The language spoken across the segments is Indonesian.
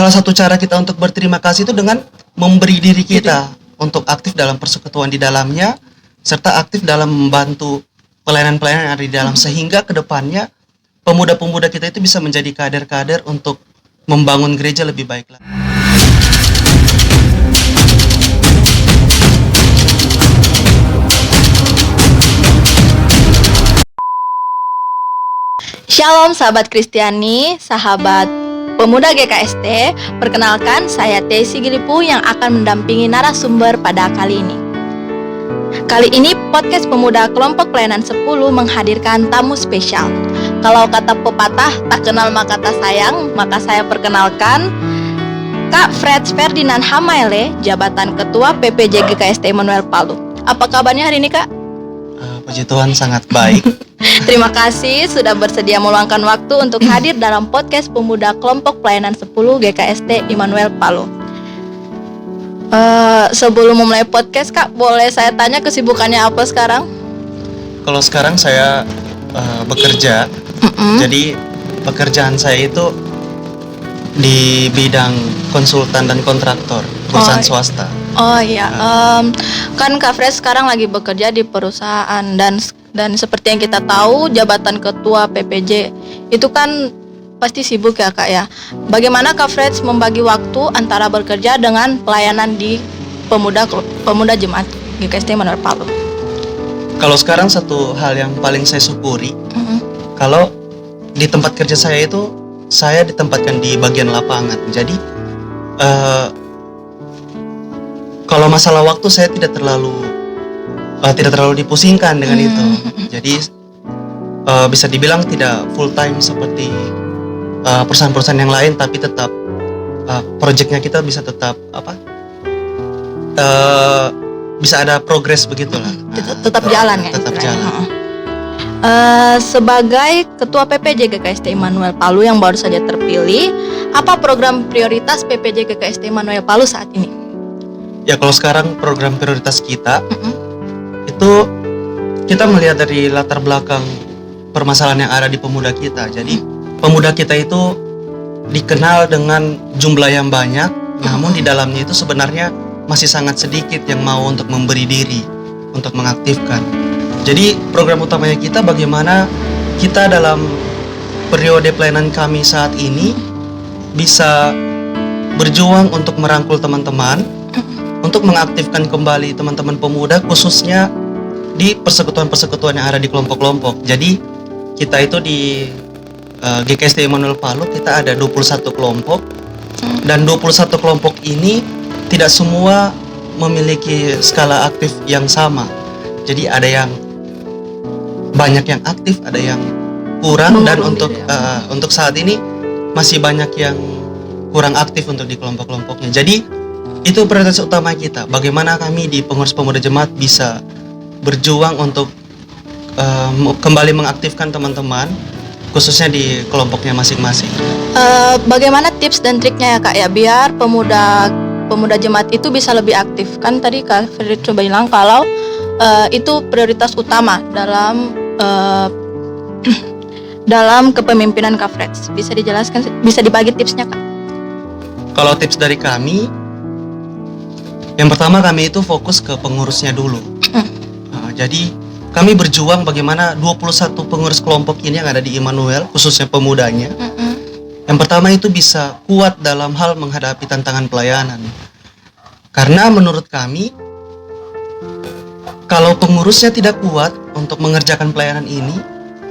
salah satu cara kita untuk berterima kasih itu dengan memberi diri kita untuk aktif dalam persekutuan di dalamnya, serta aktif dalam membantu pelayanan-pelayanan yang ada di dalam, sehingga kedepannya pemuda-pemuda kita itu bisa menjadi kader-kader untuk membangun gereja lebih baik lagi. Shalom sahabat Kristiani, sahabat pemuda GKST. Perkenalkan, saya Tesi Gilipu yang akan mendampingi narasumber pada kali ini. Kali ini podcast pemuda kelompok pelayanan 10 menghadirkan tamu spesial. Kalau kata pepatah, tak kenal maka tak sayang, maka saya perkenalkan Kak Freds Ferdinand Hamaele, jabatan Ketua PPJ GKST Immanuel Palu. Apa kabarnya hari ini, Kak? Puji Tuhan, sangat baik. Terima kasih sudah bersedia meluangkan waktu untuk hadir dalam podcast pemuda kelompok pelayanan 10 GKST Immanuel Palu. Sebelum memulai podcast, Kak, boleh saya tanya kesibukannya apa sekarang? Kalau sekarang saya bekerja, jadi pekerjaan saya itu di bidang konsultan dan kontraktor perusahaan swasta. Oh iya, kan Kak Fred sekarang lagi bekerja di perusahaan dan seperti yang kita tahu jabatan ketua PPJ itu kan pasti sibuk ya Kak ya. Bagaimana Kak Fred membagi waktu antara bekerja dengan pelayanan di pemuda jemaat GKST Immanuel Palu? Kalau sekarang satu hal yang paling saya syukuri, kalau di tempat kerja saya itu saya ditempatkan di bagian lapangan. Jadi kalau masalah waktu saya tidak terlalu dipusingkan dengan itu. Jadi bisa dibilang tidak full time seperti perusahaan-perusahaan yang lain, tapi tetap proyeknya kita bisa tetap bisa ada progres begitulah. Tetap jalan ya. Tetap jalan. Sebagai Ketua PPJ GKST Immanuel Palu yang baru saja terpilih, apa program prioritas PPJ GKST Immanuel Palu saat ini? Ya, kalau sekarang program prioritas kita itu kita melihat dari latar belakang permasalahan yang ada di pemuda kita. Jadi pemuda kita itu dikenal dengan jumlah yang banyak, namun di dalamnya itu sebenarnya masih sangat sedikit yang mau untuk memberi diri, untuk mengaktifkan. Jadi program utamanya kita bagaimana kita dalam periode pelayanan kami saat ini bisa berjuang untuk merangkul teman-teman, untuk mengaktifkan kembali teman-teman pemuda, khususnya di persekutuan-persekutuan yang ada di kelompok-kelompok. Jadi kita itu di GKST Immanuel Palu kita ada 21 kelompok, dan 21 kelompok ini tidak semua memiliki skala aktif yang sama. Jadi ada yang banyak yang aktif, ada yang kurang, dan untuk saat ini masih banyak yang kurang aktif untuk di kelompok-kelompoknya. Jadi itu prioritas utama kita. Bagaimana kami di pengurus pemuda jemaat bisa berjuang untuk kembali mengaktifkan teman-teman, khususnya di kelompoknya masing-masing. Bagaimana tips dan triknya ya Kak ya, biar pemuda jemaat itu bisa lebih aktif? Kan tadi Kak Fredrik coba bilang kalau itu prioritas utama dalam kepemimpinan Kak Fred. Bisa dijelaskan, bisa dibagi tipsnya Kak? Kalau tips dari kami, yang pertama kami itu fokus ke pengurusnya dulu. Jadi kami berjuang bagaimana 21 pengurus kelompok ini yang ada di Immanuel, khususnya pemudanya. Yang pertama itu bisa kuat dalam hal menghadapi tantangan pelayanan. Karena menurut kami, kalau pengurusnya tidak kuat untuk mengerjakan pelayanan ini,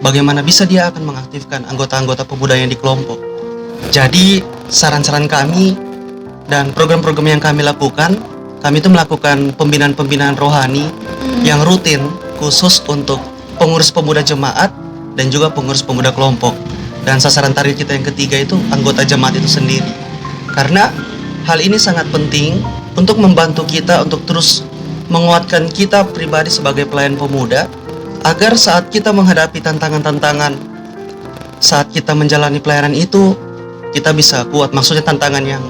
bagaimana bisa dia akan mengaktifkan anggota-anggota pemudanya di kelompok. Jadi saran-saran kami dan program-program yang kami lakukan, kami itu melakukan pembinaan-pembinaan rohani yang rutin khusus untuk pengurus pemuda jemaat dan juga pengurus pemuda kelompok. Dan sasaran target kita yang ketiga itu anggota jemaat itu sendiri. Karena hal ini sangat penting untuk membantu kita untuk terus menguatkan kita pribadi sebagai pelayan pemuda, agar saat kita menghadapi tantangan-tantangan, saat kita menjalani pelayanan itu, kita bisa kuat. Maksudnya tantangan yang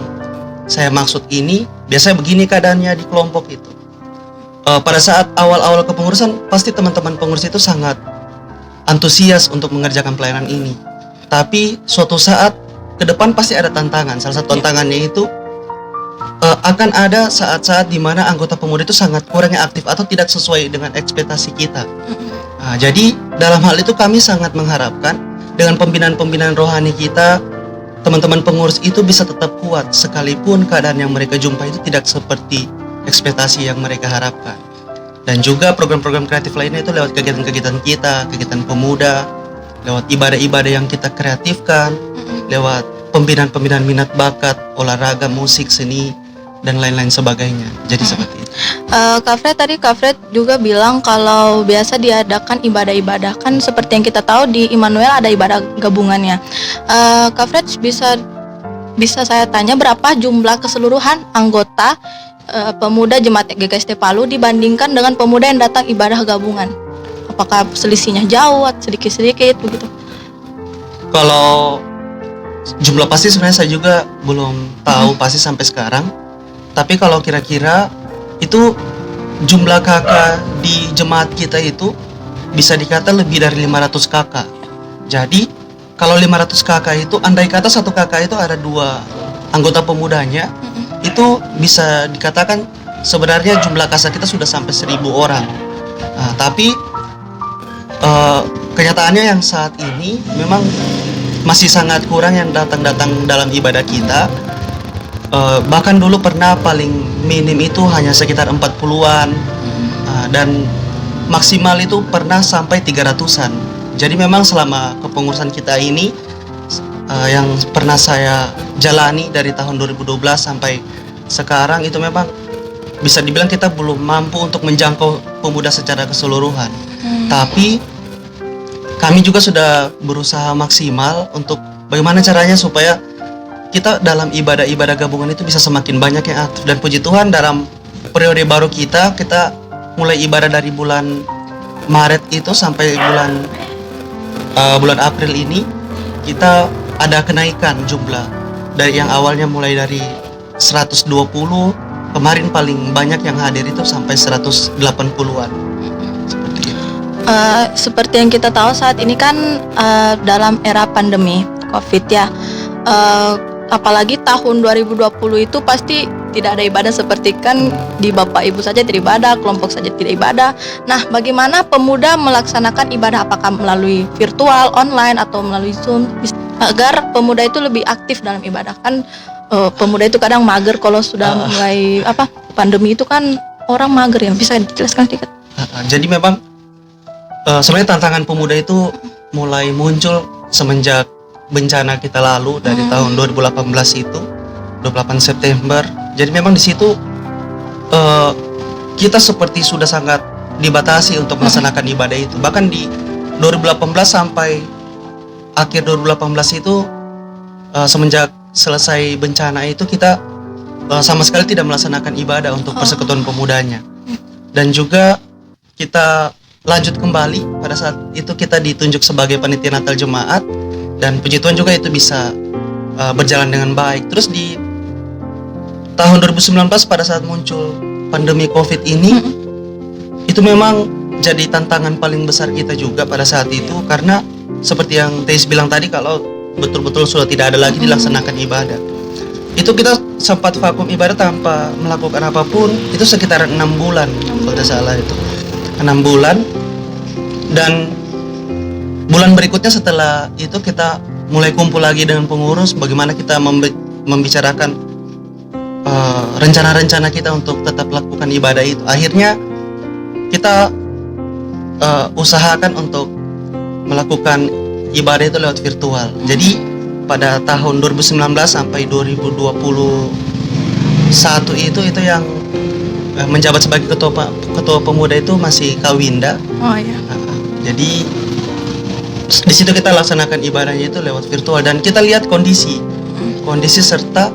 saya maksud ini, biasanya begini keadaannya di kelompok itu. Pada saat awal-awal kepengurusan, pasti teman-teman pengurus itu sangat antusias untuk mengerjakan pelayanan ini. Tapi suatu saat ke depan pasti ada tantangan. Salah satu tantangannya itu akan ada saat-saat di mana anggota pemuda itu sangat kurangnya aktif atau tidak sesuai dengan ekspektasi kita. Jadi dalam hal itu kami sangat mengharapkan dengan pembinaan-pembinaan rohani kita, teman-teman pengurus itu bisa tetap kuat sekalipun keadaan yang mereka jumpa itu tidak seperti ekspektasi yang mereka harapkan. Dan juga program-program kreatif lainnya itu lewat kegiatan-kegiatan kita, kegiatan pemuda, lewat ibadah-ibadah yang kita kreatifkan, lewat pembinaan-pembinaan minat bakat, olahraga, musik, seni, dan lain-lain sebagainya. Jadi seperti itu. Kak Fred juga bilang kalau biasa diadakan ibadah-ibadah, kan seperti yang kita tahu di Immanuel ada ibadah gabungannya. Kak Fred bisa saya tanya berapa jumlah keseluruhan anggota pemuda Jemaat GKST Palu dibandingkan dengan pemuda yang datang ibadah gabungan? Apakah selisihnya jauh atau sedikit-sedikit begitu? Kalau jumlah pasti sebenarnya saya juga belum tahu pasti sampai sekarang. Tapi kalau kira-kira itu jumlah kakak di jemaat kita itu bisa dikata lebih dari 500 kakak. Jadi kalau 500 kakak itu, andai kata satu kakak itu ada 2 anggota pemudanya, itu bisa dikatakan sebenarnya jumlah kasar kita sudah sampai 1000 orang. Tapi kenyataannya yang saat ini memang masih sangat kurang yang datang dalam ibadah kita. Bahkan dulu pernah paling minim itu hanya sekitar 40-an, dan maksimal itu pernah sampai 300-an. Jadi memang selama kepengurusan kita ini, yang pernah saya jalani dari tahun 2012 sampai sekarang, itu memang bisa dibilang kita belum mampu untuk menjangkau pemuda secara keseluruhan. Tapi kami juga sudah berusaha maksimal untuk bagaimana caranya supaya kita dalam ibadah-ibadah gabungan itu bisa semakin banyak yang aktif. Dan puji Tuhan dalam periode baru kita mulai ibadah dari bulan Maret itu sampai bulan April ini, kita ada kenaikan jumlah dari yang awalnya mulai dari 120, kemarin paling banyak yang hadir itu sampai 180-an. Seperti itu. Seperti yang kita tahu saat ini kan dalam era pandemi COVID ya. Apalagi tahun 2020 itu pasti tidak ada ibadah, seperti kan di Bapak Ibu saja tidak ibadah, kelompok saja tidak ibadah. Nah, bagaimana pemuda melaksanakan ibadah, apakah melalui virtual, online, atau melalui Zoom, agar pemuda itu lebih aktif dalam ibadah? Kan pemuda itu kadang mager kalau sudah mulai pandemi itu kan orang mager ya. Bisa dijelaskan sedikit? Jadi memang sebenarnya tantangan pemuda itu mulai muncul semenjak bencana kita lalu dari tahun 2018 itu 28 September. Jadi memang di situ kita seperti sudah sangat dibatasi untuk melaksanakan ibadah itu. Bahkan di 2018 sampai akhir 2018 itu semenjak selesai bencana itu kita sama sekali tidak melaksanakan ibadah untuk persekutuan pemudanya. Dan juga kita lanjut kembali pada saat itu kita ditunjuk sebagai panitia Natal Jemaat. Dan puji Tuhan juga itu bisa berjalan dengan baik. Terus di tahun 2019 pada saat muncul pandemi COVID ini, itu memang jadi tantangan paling besar kita juga pada saat itu. Karena seperti yang Teis bilang tadi, kalau betul-betul sudah tidak ada lagi dilaksanakan ibadah, itu kita sempat vakum ibadah tanpa melakukan apapun. Itu sekitar 6 bulan kalau tidak salah, itu 6 bulan. Dan bulan berikutnya setelah itu kita mulai kumpul lagi dengan pengurus, bagaimana kita membicarakan rencana-rencana kita untuk tetap lakukan ibadah itu. Akhirnya kita usahakan untuk melakukan ibadah itu lewat virtual. Jadi pada tahun 2019 sampai 2021 itu yang menjabat sebagai ketua pemuda itu masih Kawinda. Jadi di situ kita laksanakan ibadahnya itu lewat virtual, dan kita lihat kondisi serta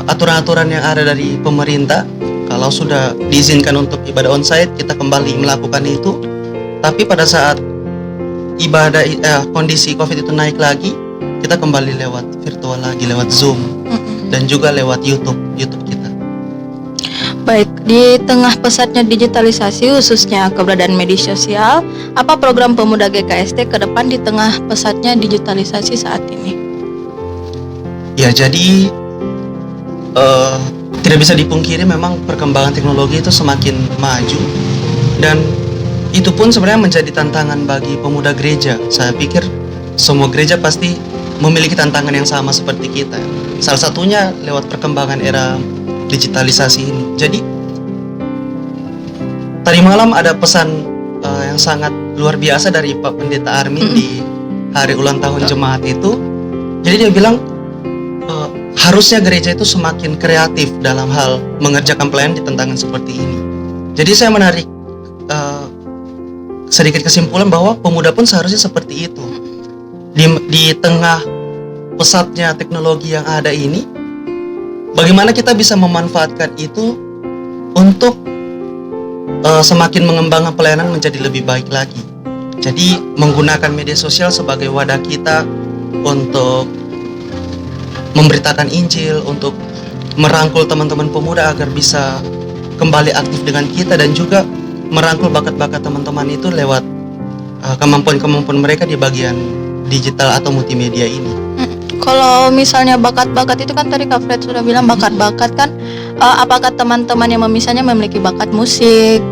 aturan-aturan yang ada dari pemerintah. Kalau sudah diizinkan untuk ibadah onsite, kita kembali melakukan itu. Tapi pada saat kondisi COVID itu naik lagi, kita kembali lewat virtual lagi, lewat Zoom dan juga lewat YouTube kita. Baik, di tengah pesatnya digitalisasi khususnya keberadaan media sosial, apa program pemuda GKST ke depan di tengah pesatnya digitalisasi saat ini? Ya, jadi tidak bisa dipungkiri memang perkembangan teknologi itu semakin maju, dan itu pun sebenarnya menjadi tantangan bagi pemuda gereja. Saya pikir semua gereja pasti memiliki tantangan yang sama seperti kita. Salah satunya lewat perkembangan era digitalisasi ini. Jadi tadi malam ada pesan yang sangat luar biasa dari Pak Pendeta Armin di hari ulang tahun jemaat itu. Jadi dia bilang harusnya gereja itu semakin kreatif dalam hal mengerjakan pelayanan di tantangan seperti ini. Jadi saya menarik sedikit kesimpulan bahwa pemuda pun seharusnya seperti itu. Di tengah pesatnya teknologi yang ada ini, bagaimana kita bisa memanfaatkan itu untuk semakin mengembangkan pelayanan menjadi lebih baik lagi. Jadi menggunakan media sosial sebagai wadah kita untuk memberitakan Injil, untuk merangkul teman-teman pemuda agar bisa kembali aktif dengan kita, dan juga merangkul bakat-bakat teman-teman itu lewat kemampuan-kemampuan mereka di bagian digital atau multimedia ini. Kalau misalnya bakat-bakat itu kan tadi Kak Fred sudah bilang bakat-bakat kan, apakah teman-teman yang misalnya memiliki bakat musik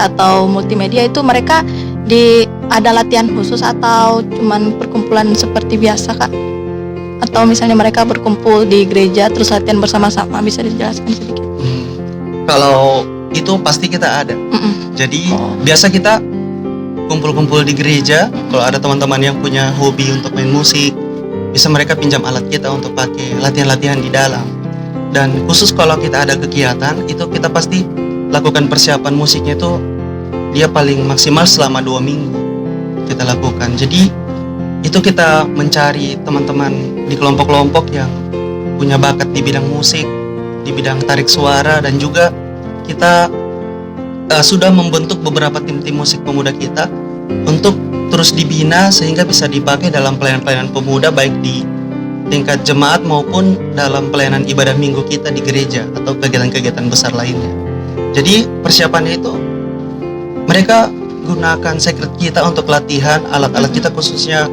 atau multimedia itu mereka ada latihan khusus atau cuman perkumpulan seperti biasa, Kak? Atau misalnya mereka berkumpul di gereja terus latihan bersama-sama, bisa dijelaskan sedikit? Kalau itu pasti kita ada. Jadi biasa kita kumpul-kumpul di gereja. Kalau ada teman-teman yang punya hobi untuk main musik, bisa mereka pinjam alat kita untuk pakai latihan-latihan di dalam. Dan khusus kalau kita ada kegiatan, itu kita pasti lakukan persiapan musiknya itu dia paling maksimal selama 2 minggu kita lakukan. Jadi itu kita mencari teman-teman di kelompok-kelompok yang punya bakat di bidang musik, di bidang tarik suara, dan juga kita sudah membentuk beberapa tim-tim musik pemuda kita untuk terus dibina sehingga bisa dipakai dalam pelayanan-pelayanan pemuda, baik di tingkat jemaat maupun dalam pelayanan ibadah minggu kita di gereja atau kegiatan-kegiatan besar lainnya. Jadi persiapannya itu mereka gunakan secret kita untuk latihan, alat-alat kita khususnya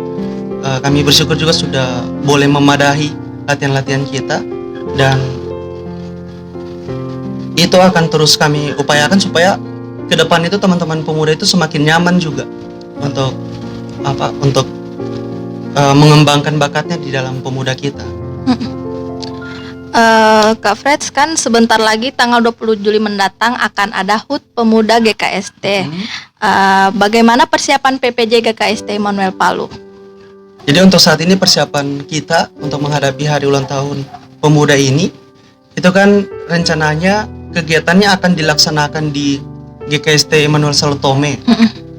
kami bersyukur juga sudah boleh memadahi latihan-latihan kita, dan itu akan terus kami upayakan supaya ke depan itu teman-teman pemuda itu semakin nyaman juga untuk mengembangkan bakatnya di dalam pemuda kita. Kak Fred, kan sebentar lagi tanggal 20 Juli mendatang akan ada HUT Pemuda GKST. Bagaimana persiapan PPJ GKST Immanuel Palu? Jadi untuk saat ini persiapan kita untuk menghadapi hari ulang tahun pemuda ini, itu kan rencananya kegiatannya akan dilaksanakan di GKST Immanuel Salutome.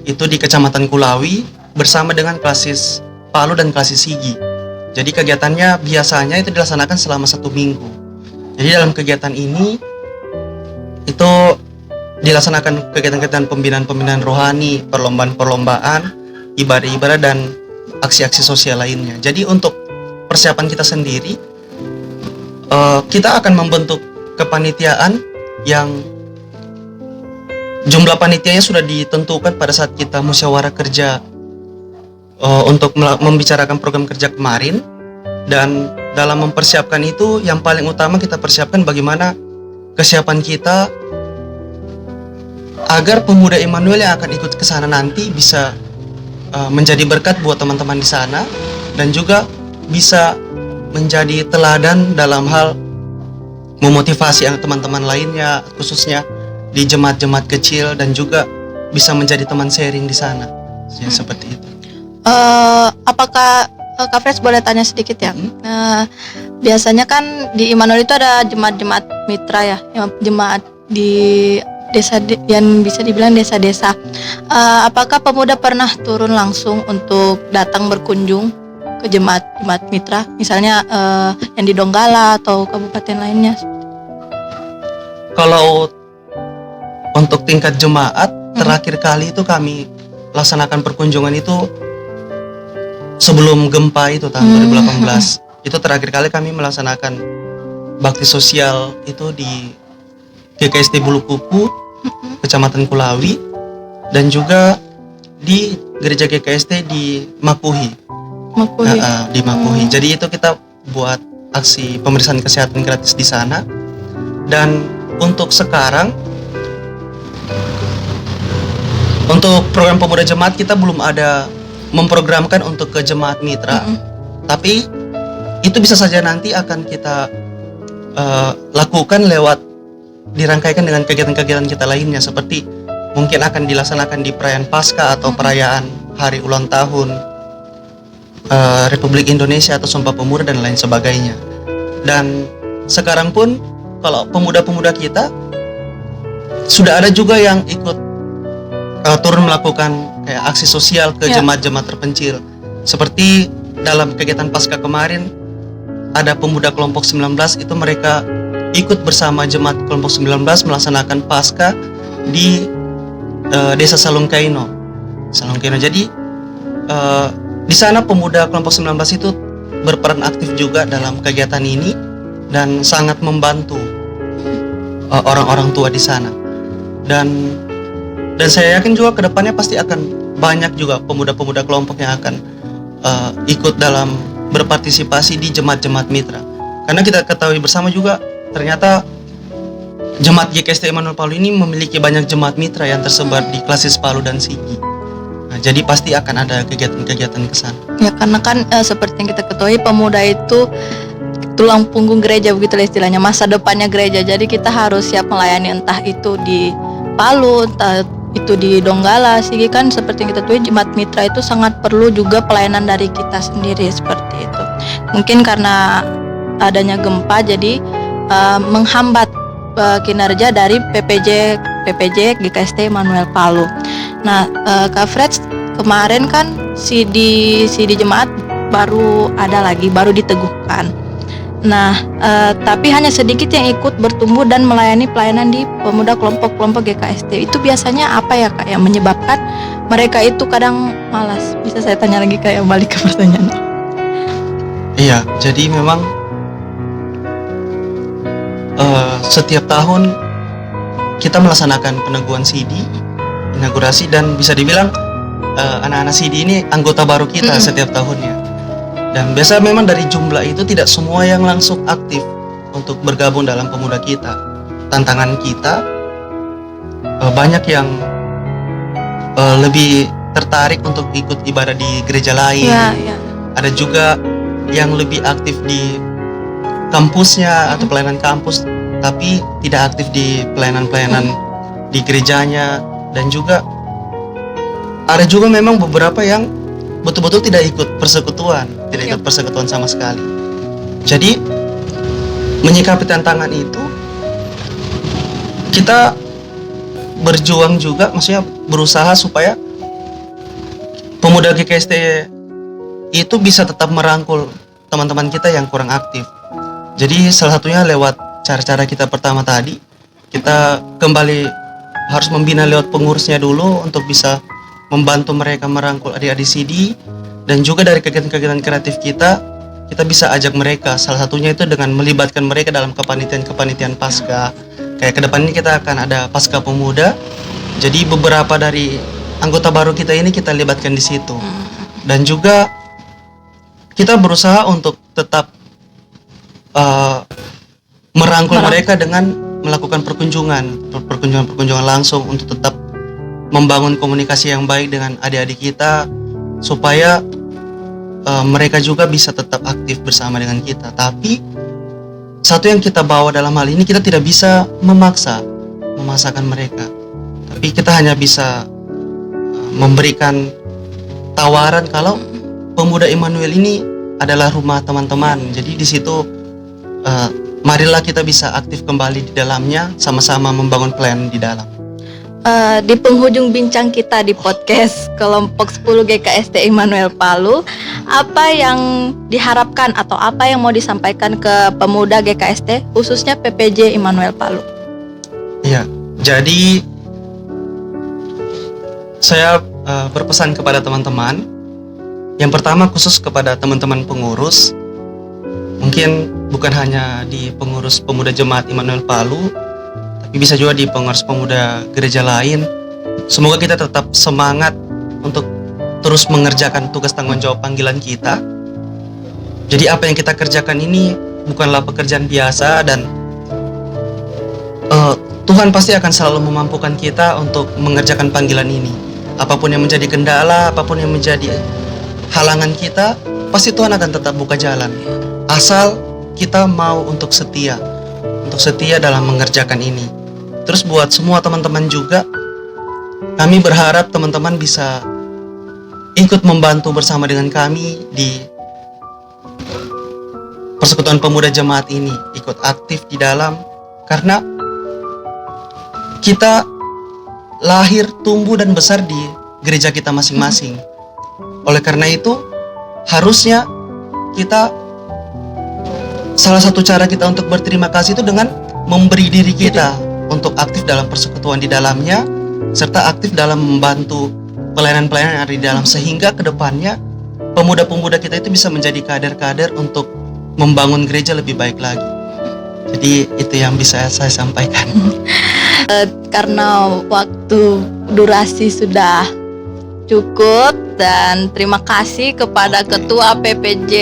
Itu di Kecamatan Kulawi bersama dengan Klasis Palu dan Klasis Sigi. Jadi kegiatannya biasanya itu dilaksanakan selama 1 minggu. Jadi dalam kegiatan ini itu dilaksanakan kegiatan-kegiatan pembinaan rohani, perlombaan-perlombaan, ibadah-ibadah, dan aksi-aksi sosial lainnya. Jadi untuk persiapan kita sendiri, kita akan membentuk kepanitiaan yang jumlah panitianya sudah ditentukan pada saat kita musyawarah kerja untuk membicarakan program kerja kemarin. Dan dalam mempersiapkan itu, yang paling utama kita persiapkan bagaimana kesiapan kita agar pemuda Immanuel yang akan ikut ke sana nanti bisa menjadi berkat buat teman-teman di sana, dan juga bisa menjadi teladan dalam hal memotivasi teman-teman lainnya, khususnya di jemaat-jemaat kecil, dan juga bisa menjadi teman sharing di sana. Ya, seperti itu. Apakah Kak Fred boleh tanya sedikit ya? Biasanya kan di Immanuel itu ada jemaat-jemaat mitra ya, jemaat di desa yang bisa dibilang desa-desa. Apakah pemuda pernah turun langsung untuk datang berkunjung ke jemaat-jemaat mitra, misalnya yang di Donggala atau kabupaten lainnya? Kalau untuk tingkat jemaat, terakhir kali itu kami laksanakan perkunjungan itu sebelum gempa itu tahun 2018. Itu terakhir kali kami melaksanakan bakti sosial itu di GKST Bulukupu, Kecamatan Kulawi, dan juga di gereja GKST di Makuhi. Di Makuhi. Jadi itu kita buat aksi pemeriksaan kesehatan gratis di sana. Dan untuk sekarang, untuk program pemuda jemaat kita belum ada memprogramkan untuk ke jemaat mitra. Tapi itu bisa saja nanti akan kita lakukan lewat dirangkaikan dengan kegiatan-kegiatan kita lainnya, seperti mungkin akan dilaksanakan di perayaan Paskah atau perayaan hari ulang tahun Republik Indonesia atau Sumpah Pemuda dan lain sebagainya. Dan sekarang pun kalau pemuda-pemuda kita sudah ada juga yang ikut turun melakukan kayak aksi sosial ke jemaat-jemaat terpencil. Seperti dalam kegiatan Paskah kemarin ada pemuda kelompok 19 itu mereka ikut bersama jemaat kelompok 19 melaksanakan Paskah di desa Salungkaino. Jadi di sana pemuda kelompok 19 itu berperan aktif juga dalam kegiatan ini dan sangat membantu orang-orang tua di sana. Dan saya yakin juga kedepannya pasti akan banyak juga pemuda-pemuda kelompok yang akan ikut dalam berpartisipasi di jemaat-jemaat mitra. Karena kita ketahui bersama juga ternyata jemaat GKST Immanuel Palu ini memiliki banyak jemaat mitra yang tersebar di Klasis Palu dan Sigi. Nah, jadi pasti akan ada kegiatan-kegiatan ke sana. Ya, karena kan seperti yang kita ketahui pemuda itu tulang punggung gereja, begitu istilahnya, masa depannya gereja. Jadi kita harus siap melayani, entah itu di Palu, entah itu di Donggala, Sigi. Kan seperti yang kita tahu jemaat mitra itu sangat perlu juga pelayanan dari kita sendiri seperti itu. Mungkin karena adanya gempa jadi menghambat kinerja dari PPJ GKST Immanuel Palu. Nah, Kak Fred, kemarin kan CD jemaat baru diteguhkan. Nah, tapi hanya sedikit yang ikut bertumbuh dan melayani pelayanan di pemuda kelompok-kelompok GKST. Itu biasanya apa ya Kak yang menyebabkan mereka itu kadang malas? Bisa saya tanya lagi kayak balik ke pertanyaan. Iya, jadi memang setiap tahun kita melaksanakan peneguhan CD, inaugurasi, dan bisa dibilang anak-anak CD ini anggota baru kita setiap tahunnya. Dan biasa memang dari jumlah itu tidak semua yang langsung aktif untuk bergabung dalam pemuda kita. Tantangan kita banyak yang lebih tertarik untuk ikut ibadah di gereja lain. Ada juga yang lebih aktif di kampusnya atau pelayanan kampus, tapi tidak aktif di pelayanan-pelayanan di gerejanya. Dan juga ada juga memang beberapa yang betul-betul tidak ikut persekutuan sama sekali. Jadi menyikapi tantangan itu kita berjuang juga, maksudnya berusaha supaya pemuda GKST itu bisa tetap merangkul teman-teman kita yang kurang aktif. Jadi salah satunya lewat cara-cara kita pertama tadi, kita kembali harus membina lewat pengurusnya dulu untuk bisa membantu mereka merangkul adik-adik CD. Dan juga dari kegiatan-kegiatan kreatif kita bisa ajak mereka, salah satunya itu dengan melibatkan mereka dalam kepanitiaan Paskah. Kayak kedepan ini kita akan ada Paskah Pemuda, jadi beberapa dari anggota baru kita ini kita libatkan di situ. Dan juga kita berusaha untuk tetap merangkul mereka dengan melakukan perkunjungan langsung untuk tetap membangun komunikasi yang baik dengan adik-adik kita, supaya mereka juga bisa tetap aktif bersama dengan kita. Tapi satu yang kita bawa dalam hal ini, kita tidak bisa memaksakan mereka, tapi kita hanya bisa memberikan tawaran kalau pemuda Immanuel ini adalah rumah teman-teman. Jadi di situ marilah kita bisa aktif kembali di dalamnya, sama-sama membangun pelayanan di dalam. Di penghujung bincang kita di podcast kelompok 10 GKST Immanuel Palu, apa yang diharapkan atau apa yang mau disampaikan ke pemuda GKST khususnya PPJ Immanuel Palu? Iya, jadi saya berpesan kepada teman-teman. Yang pertama khusus kepada teman-teman pengurus, mungkin bukan hanya di pengurus pemuda jemaat Immanuel Palu, bisa juga di pengurus pemuda gereja lain. Semoga kita tetap semangat untuk terus mengerjakan tugas tanggung jawab panggilan kita. Jadi apa yang kita kerjakan ini bukanlah pekerjaan biasa, dan Tuhan pasti akan selalu memampukan kita untuk mengerjakan panggilan ini. Apapun yang menjadi kendala, apapun yang menjadi halangan kita, pasti Tuhan akan tetap buka jalan. Asal kita mau untuk setia dalam mengerjakan ini. Terus buat semua teman-teman juga, kami berharap teman-teman bisa ikut membantu bersama dengan kami di Persekutuan Pemuda Jemaat ini, ikut aktif di dalam, karena kita lahir, tumbuh, dan besar di gereja kita masing-masing. Oleh karena itu, harusnya kita, salah satu cara kita untuk berterima kasih itu dengan memberi diri kita untuk aktif dalam persekutuan di dalamnya, serta aktif dalam membantu pelayanan-pelayanan yang ada di dalam, sehingga kedepannya pemuda-pemuda kita itu bisa menjadi kader-kader untuk membangun gereja lebih baik lagi. Jadi itu yang bisa saya sampaikan. Karena waktu durasi sudah cukup, dan terima kasih kepada Ketua PPJ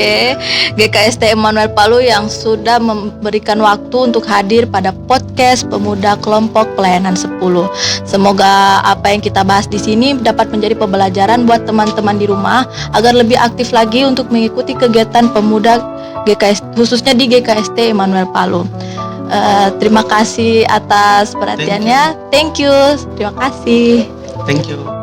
GKST Immanuel Palu yang sudah memberikan waktu untuk hadir pada podcast Pemuda Kelompok Pelayanan 10. Semoga apa yang kita bahas di sini dapat menjadi pembelajaran buat teman-teman di rumah agar lebih aktif lagi untuk mengikuti kegiatan pemuda GKST, khususnya di GKST Immanuel Palu. Terima kasih atas perhatiannya. Thank you. Terima kasih. Thank you.